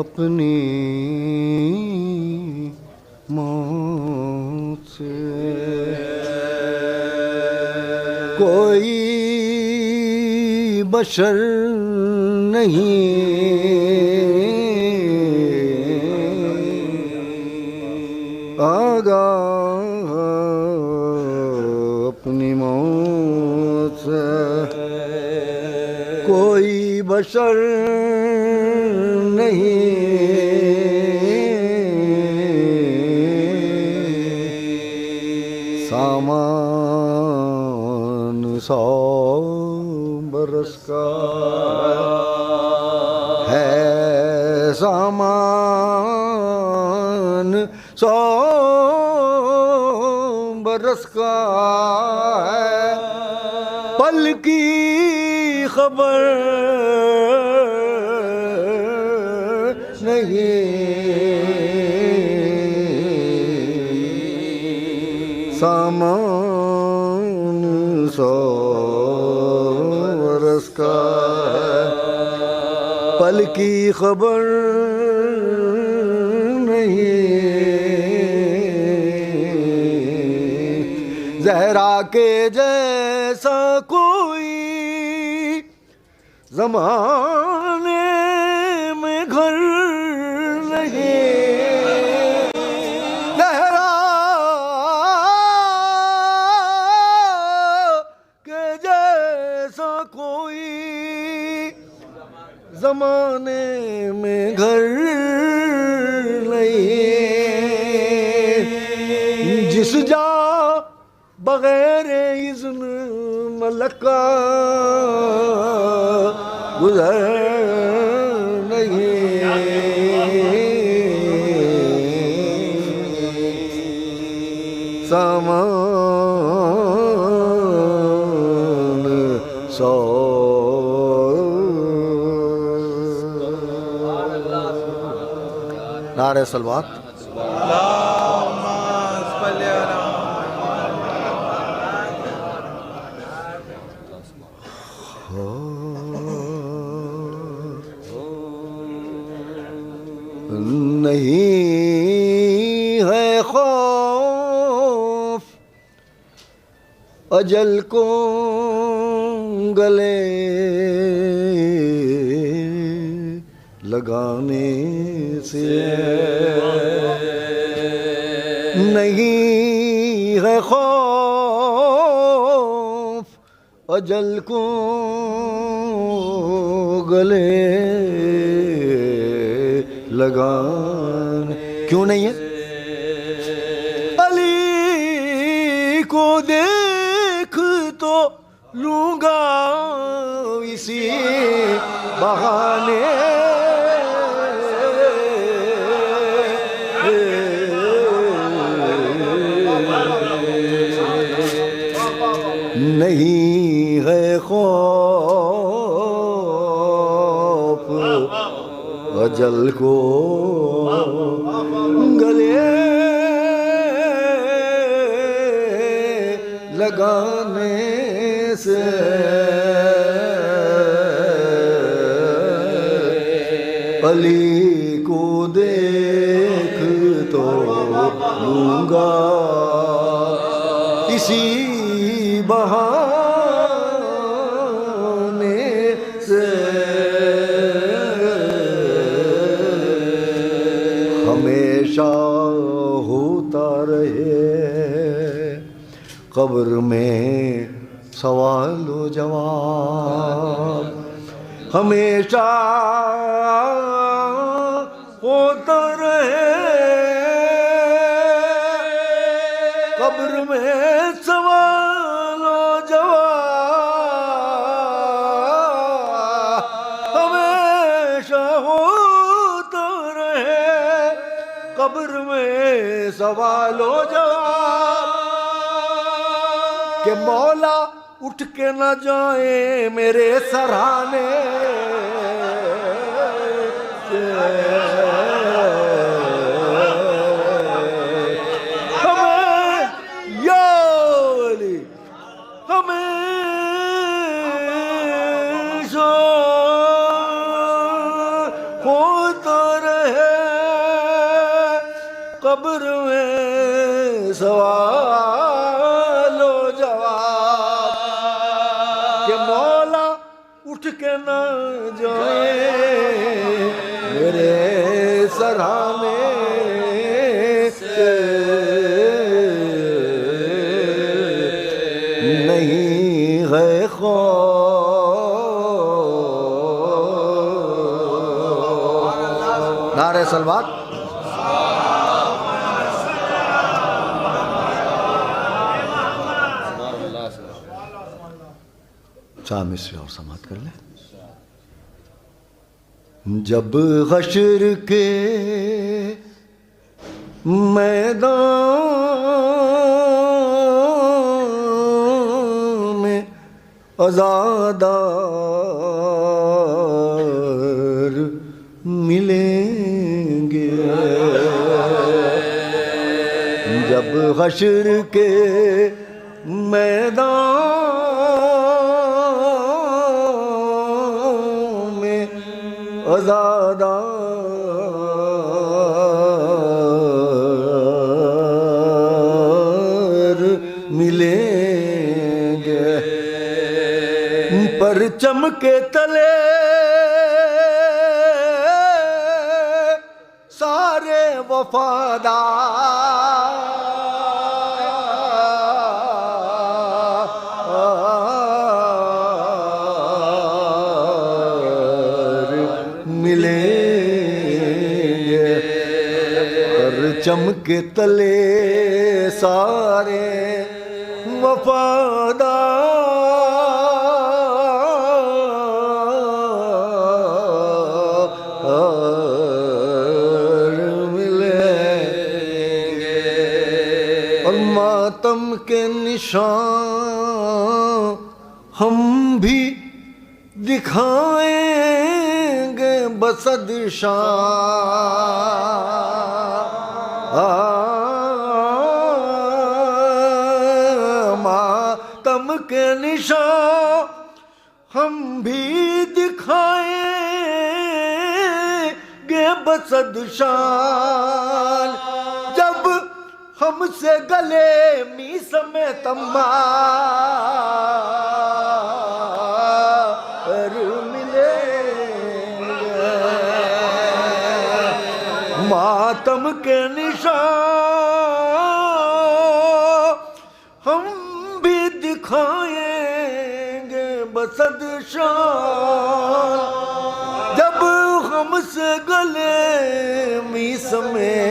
अपनी मौत से कोई बशर नहीं आगाह अपनी मौत से कोई बशर नहीं सामान 100 बरस का है सामान 100 बरस का है पल की खबर नहीं सामान 100 बरस का पल की खबर नहीं ज़हरा के जैसा कोई ज़माने में घर नहीं ज़हरा के जैसा कोई ज़माने में घर नहीं जिस जा बगैर इज़्न मलक का गुज़र नहीं सामान 100 नारे सलवात नहीं है खौफ अजल को गले लगाने से नहीं है खौफ अजल को गले लगाने क्यों नहीं है अली को देख तो लूंगा इसी बहाने नहीं है खौफ अजल को गले लगाने से अली को देख तो लूंगा इसी बहाने से हमेशा होता रहे कब्र में सवाल व जवाब हमेशा होता रहे कब्र में सवाल व जवाब हमेशा होता रहे कब्र में सवाल व जवाब के मौला उठ के न जाए मेरे सराहने होता रहे कब्र में सवालो जवाब के मौला उठ के न जाए मेरे सराहने से नहीं है खौफ। नारे सलवात। चार मिसरे और समाप्त कर ले। जब हश्र के मैदान में आज़ादार मिलेंगे, जब हश्र के मैदान में आज़ादार मिलेंगे, परचम के तले सारे वफादार मिलेंगे, परचम के तले सारे वफादार मिलेंगे, और मातम के निशान हम भी दिखाएंगे बसद मातम के निशान हम भी दिखाएंगे बसद शान, जब हमसे गले मीस में तम्मार मिलेंगे, मातम के निशान हम भी दिखाएंगे बसद शान, जब हमसे गले मीस में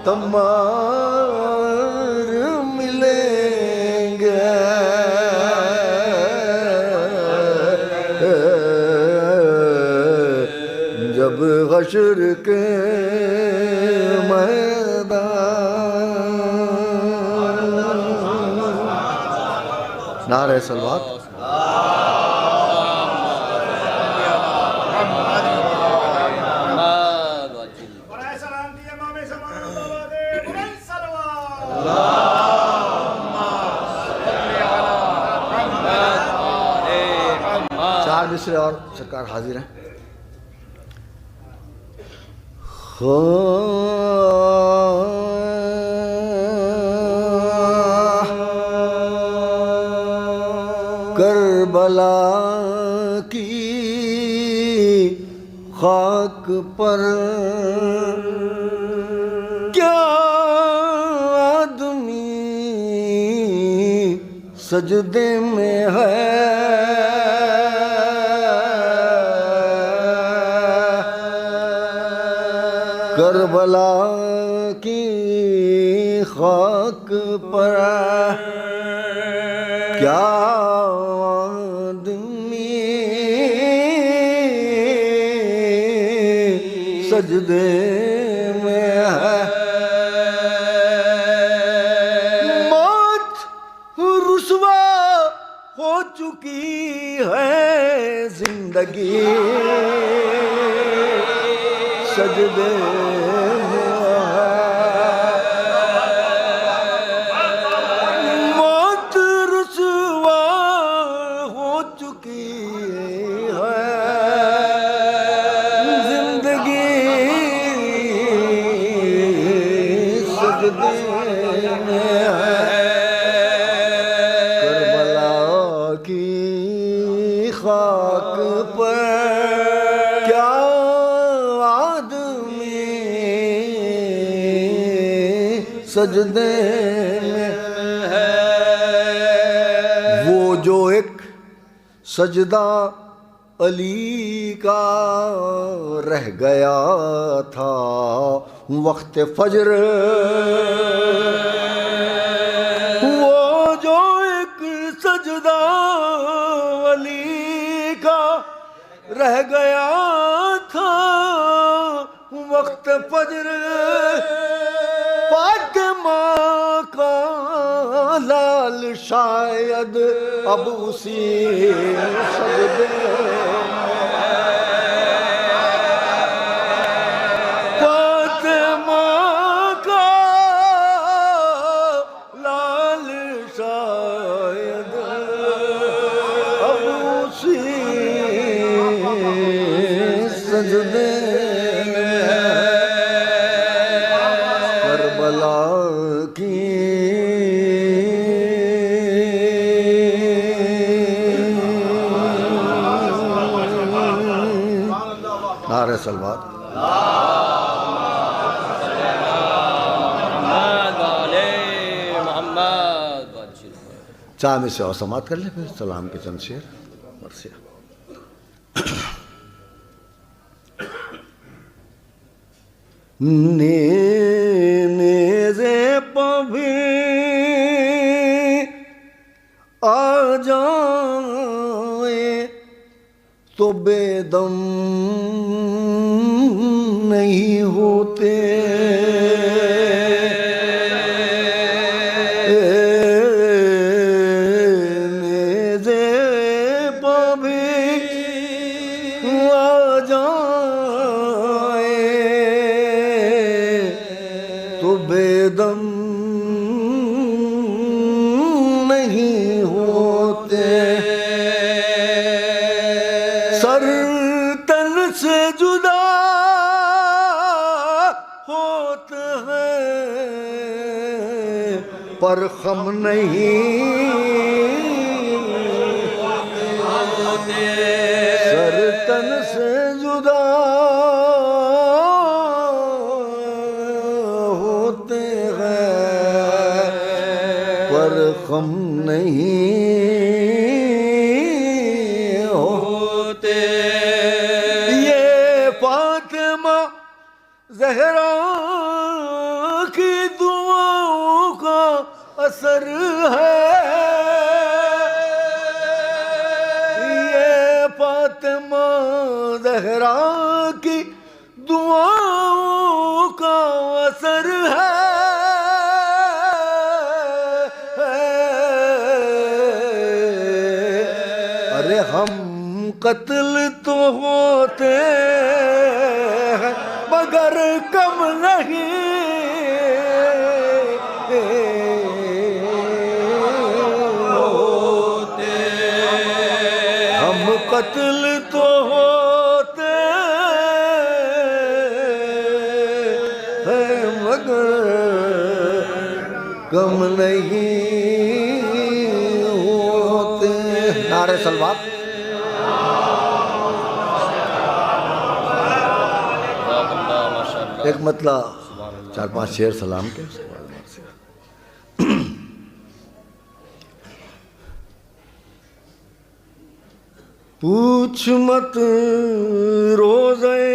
तम्मार मिलेंगे, जब हश्र के मैदान। नारे सलवात। चार मिसरे और सरकार हाजिर है। करबला की खाक पर क्या आदमी सजदे में है, करबला की खाक पर क्या आदमी सजदे में है, मौत रुसवा हो चुकी है जिंदगी सजदे में है, मौत रुसवा हो चुकी है जिंदगी सजदे में है। करबला की खाक पर क्या आदमी सजदे में है। वो जो एक सजदा अली का रह गया था वक्त फजर, वो जो एक सजदा अली का रह गया था वक्त फजर, फातिमा का लाल शायद अब उसी सजदे सजदे में करबला की नारे सलवात। चाह में से और समाप्त कर ले, फिर सलाम के चंद शेर मरसिया। नेज़े पभी आ जाए तो बेदम नहीं होते, नेज़े पभी आ जाए तो बेदम नहीं होते, सर तन से जुदा होते हैं पर खम नहीं होते, सर तन से जुदा होते हैं पर खम नहीं होते। ये फातिमा ज़हरा की दुआओं का असर है, ये फातिमा ज़हरा की दुआओं का असर है। अरे हम कत्ल तो होते हैं मगर कम नहीं होते, हम कत्ल तो होते हैं मगर कम नहीं होते। नारे सलवात। एक मतलब 4-5 शेर सलाम के। पूछ मत रोज़े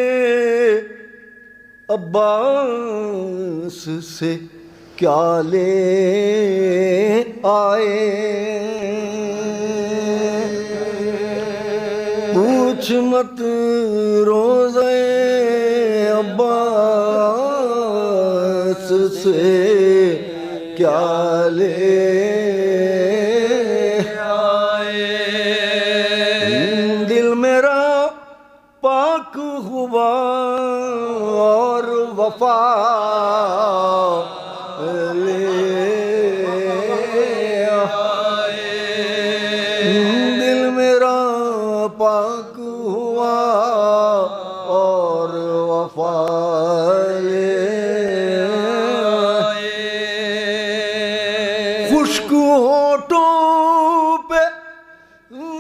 अब्बास से क्या ले आए, पूछ मत रोज़े अब्बास से क्या ले आए, दिल मेरा पाक हुआ और वफा ले आए, दिल मेरा पाक हुआ और वफा ले आए, खुश्क होठों पे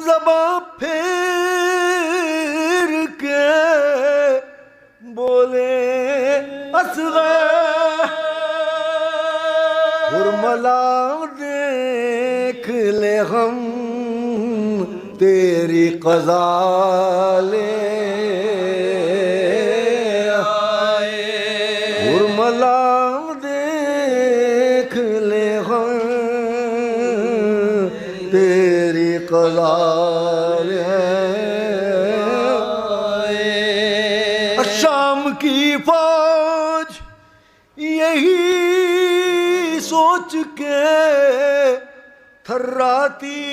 ज़बां फेर के बोले असग़र हुर्मला देख ले हम तेरी क़ज़ा ले आए। हुर्मला देख ले हम तेरी क़ज़ा ले आए। शाम की फौज यही सोच के थर्राती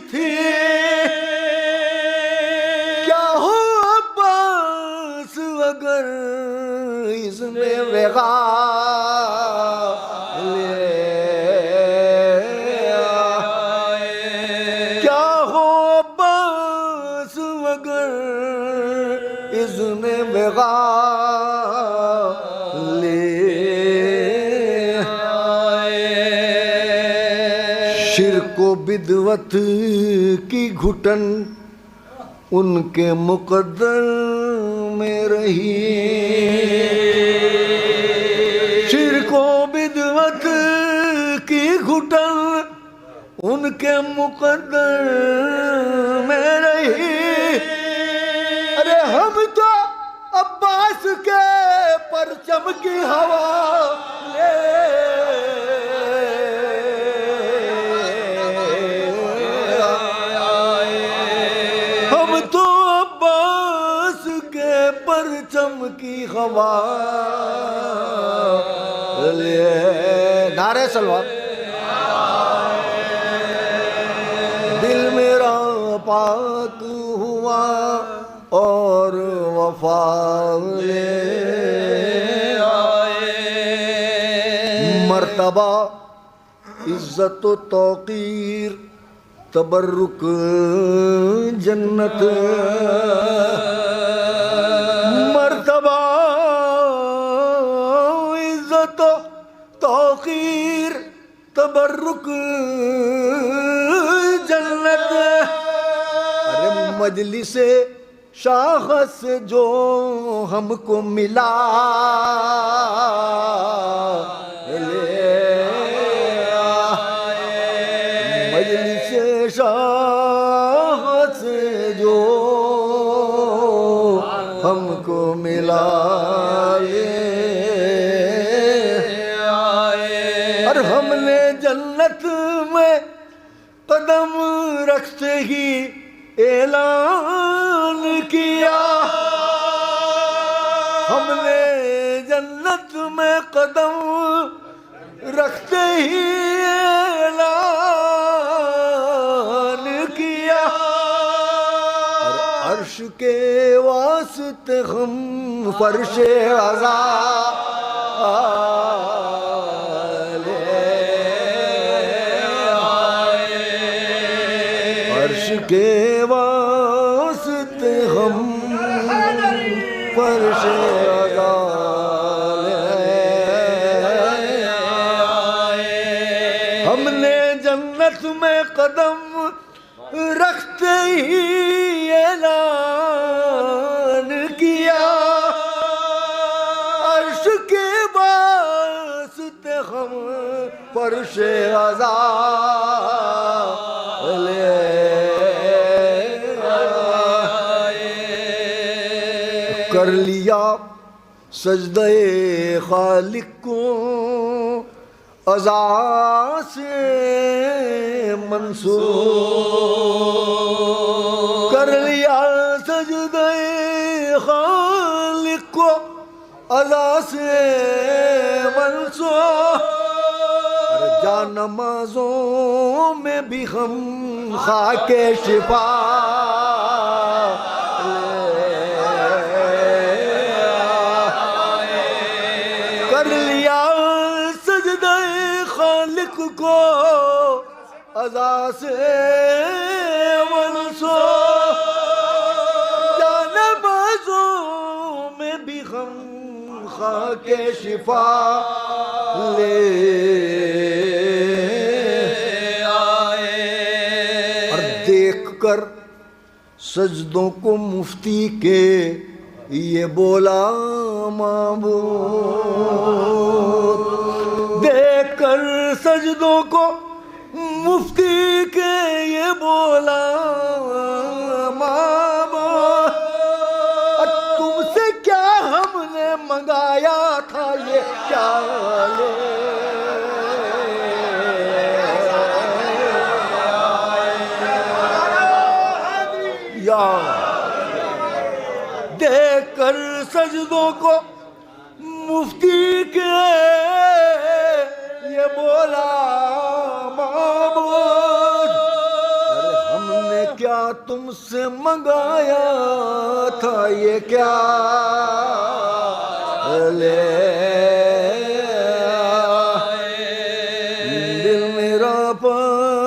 थी, क्या हो अब्बास अगर इसमें वेगा ले आए। क्या हो अब्बास अगर इसमें वेगा बिदवत की घुटन उनके मुकद्दर में रही। शिर्क को बिदवत की घुटन उनके मुकद्दर में रही। अरे हम तो अब्बास के परचम की हवा ले की हवा ले नारे सलवार। दिल मेरा पाक हुआ और वफा ले आए। मर्तबा इज्जत व तौकीर तबर्रुक जन्नत। मर्तबा इज्जत तौकीर तबर्रुक जन्नत। अरे मजलिसे शाखस जो हमको मिला मजलिसे शाखस जो हमको मिला और हमने जन्नत में कदम रखते ही ऐलान किया। हमने जन्नत में कदम रखते ही ऐलान किया। अर्श के वास्ते हम फर्शे अज़ा ले आए। अर्श के वास्ते हम फर्शे अज़ा ले आए। हमने जन्नत में कदम रखते ही ऐलान किया। अर्श के वास्ते हम फर्शे अज़ा ले आए। कर लिया सजदे खालिक को अज़ा से मंसूर। कर लिया सजदे खालिक को अज़ा से मंसूर। जा नमाज़ों में भी हम खाके शिफा कर लिया सजदे खालिक को अज़ा से मंसूर। जा नमाज़ों में भी हम खाके शिफा ले कर सजदों को मुफ्ती के ये बोला माबूद, देख कर सजदों को मुफ्ती के ये बोला माबूद, तुमसे क्या हमने मंगाया था ये क्या ले या, देख कर सजदों को मुफ्ती के ये बोला माबूद, अरे हमने क्या तुमसे मंगाया था ये क्या ले दिल मेरा पाक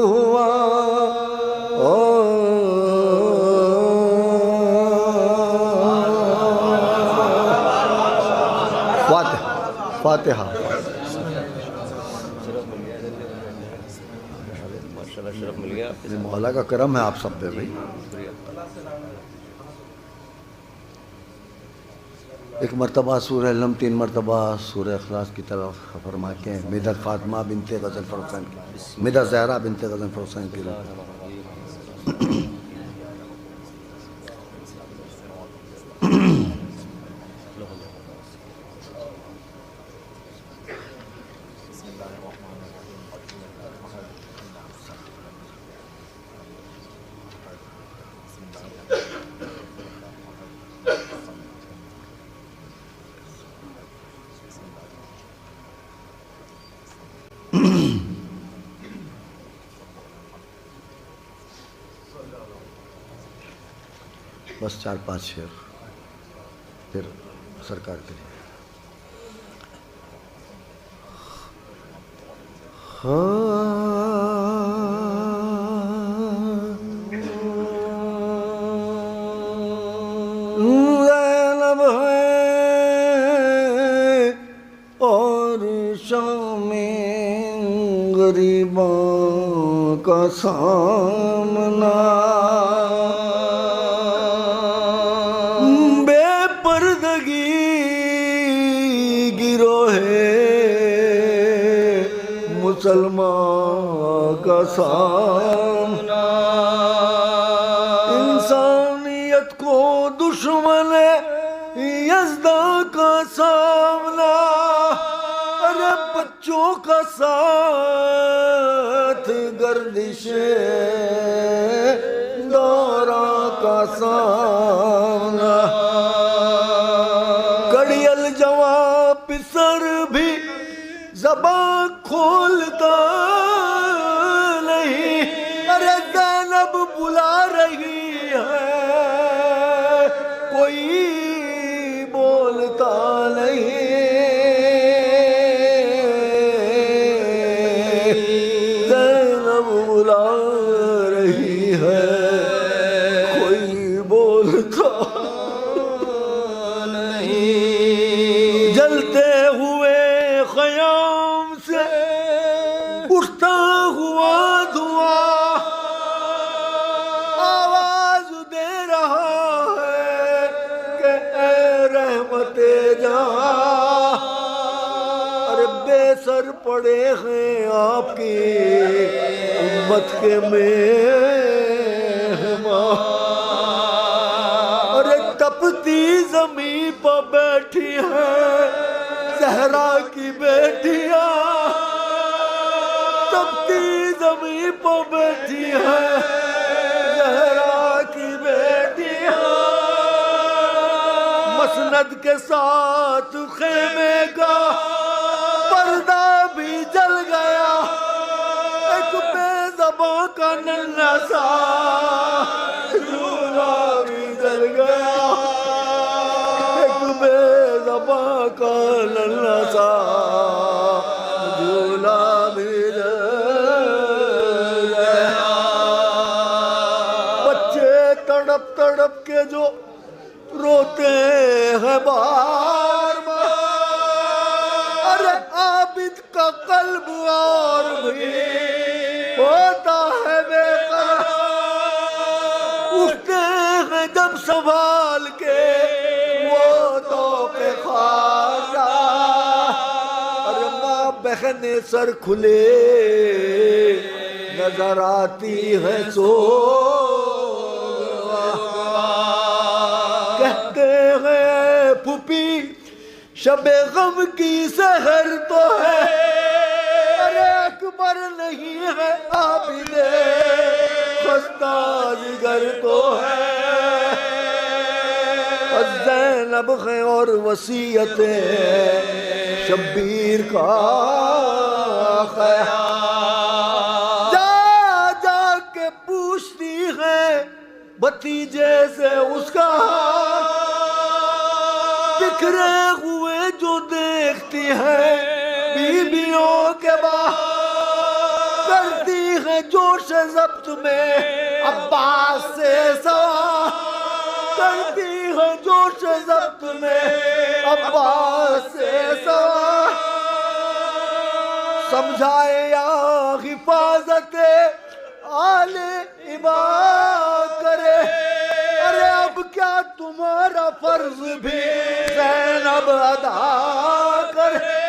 हुआ फातिहा। मौला का करम है आप सब पे भाई। एक मरतबा सूरह अलम, 3 मरतबा सूरह इखलास की तरफ फरमा के मिदत फातिमा बिनते गज़न फ़रोज़न की, मिदत ज़हरा बिनते गज़न फ़रोज़न की बस 4-5 शेर फिर सरकार करिए। ज़ैनब है और शाम गरीबों का सामना, मुसलमान का सामना, इंसानियत को दुश्मन यज़्दा का सामना, अरे बच्चों का साथ गर्दिश दौरा का सामना, कड़ियल जवाब पिसर भी ज़बान खोलता नहीं, अरे ज़ैनब बुला रही है कोई बोलता नहीं, ज़ैनब बुला रही है कोई बोलता नहीं, जलते हुए ख़याम से उठता हुआ धुआं आवाज दे रहा है कि ऐ रहमते जहां, अरे बेसर पड़े हैं आपकी उम्मत के मेहमान, अरे तपती ज़मीं पर बैठी है ज़हरा की बेटियां, तपती ज़मीं पर बैठी है ज़हरा की बेटियां, मसनद के साथ खेमे का पर्दा भी जल गया, एक बेज़बां का नन्हा सा झूला भी जल गया, एक बेज़बां का नन्हा सा झूला भी जल गया, बच्चे तड़प तड़प के जो रोते हैं बार बार, अरे आबिद का कल्ब और भी होता बहन सर खुले नजर आती है सो कहते हैं फूफी शबे गम की सहर तो है, अरे अकबर नहीं है आबिदे खस्ता जिगर तो है। ज़ैनब है और वसीयत शब्बीर का ख्याल। जा जा के पूछती है भतीजे से उसका, बिखरे हुए जो देखती है बीबियों के बाहर, करती है जोश ज़ब्त में अब्बास से सवाल, करती है जोश ज़ब्त में अब्बास से सवाल। समझाए या हिफाजत आले इबाद करे, अरे अब क्या तुम्हारा फर्ज भी ज़ैनब अदा करे,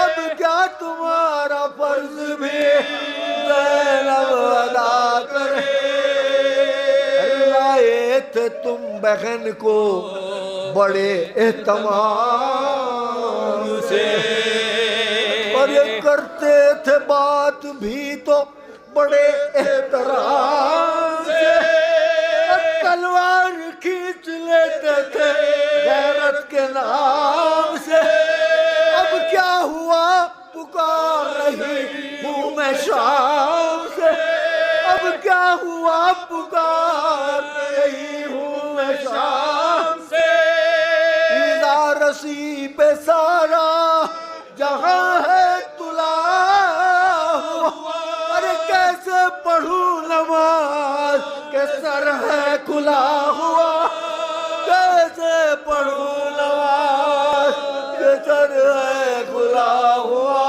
अब क्या तुम्हारा फर्ज भी ज़ैनब अदा करे। लाए थे तुम बहन को बड़े एहतमाम से, और ये करते थे बात भी तो बड़े एहतराम से, तलवार खींच लेते थे गैरत के नाम से। अब क्या हुआ पुकार रही हूँ मैं शाम से, अब क्या हुआ पुकार रही हूँ मैं शाम से। ईज़ा रसी पे सारा जहाँ है तुला हुआ, अरे कैसे पढ़ूं नमाज के सर है खुला हुआ, कैसे पढ़ूं नमाज के सर है खुला हुआ।